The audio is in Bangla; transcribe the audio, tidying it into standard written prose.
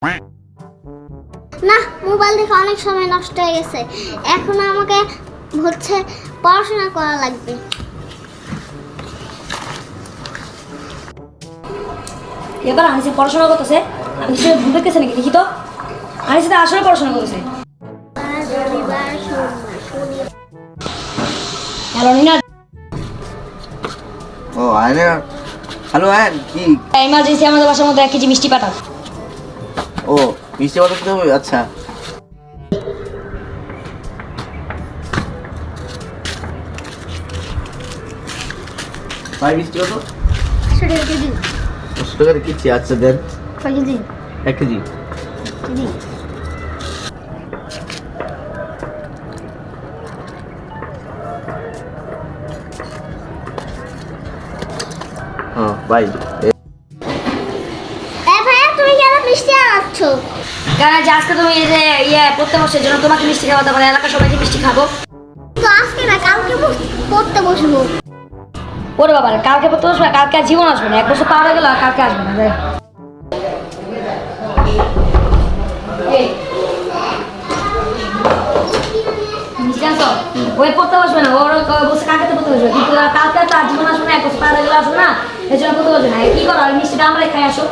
না, মোবাইল দেখে অনেক সময় নষ্ট হয়ে গেছে। এখন আমাকে হচ্ছে পড়াশোনা করা লাগবে। এবার আনিসে পড়াশোনা করতেছে। আমি কিছু ভুল দেখতেছে নাকি দেখি তো। আনিসে তো আসলে পড়াশোনা করতেছে। হ্যালো নিনা। ও আয়না, হ্যালো আয়ন, কি ইমার্জেন্সি আমাদের বাসার মধ্যে 1 কেজি মিষ্টি পাঠাও। ও মিষ্টি অর্ডার দিতে হবে? আচ্ছা ভাই, মিষ্টি কত? 100 টাকা কেজি। 100 টাকার কিচ্ছি। আচ্ছা দেন কয় কেজি? 1 কেজি। কেজি। হ্যাঁ ভাই, ভাইয়া তুমি কেন মিষ্টি আনাচ্ছ? কারণ যে আজকে তুমি এই যে পড়তে বসে জন্য তোমাকে মিষ্টি খাওয়াতে পারে, এলাকার সবাইকে মিষ্টি খাবো। তো আজকে না, কালকে পড়তে বসবো। ওরে বাবা, কালকে পড়তে বসবে? কালকে আর জীবন আসবে না। 1 বছর পার হয়ে গেল আর কালকে আসবে না। ওই পড়তে বসবে না, ওর বসে কালকে তো পড়তে বসবে, কিন্তু কালকে তো আর জীবন আসবে না। 1 বছর পার হয়ে গেলে আসবে না, এই জন্য পড়তে বসবে না। কি করো, মিষ্টিটা আমরা খাই আসো।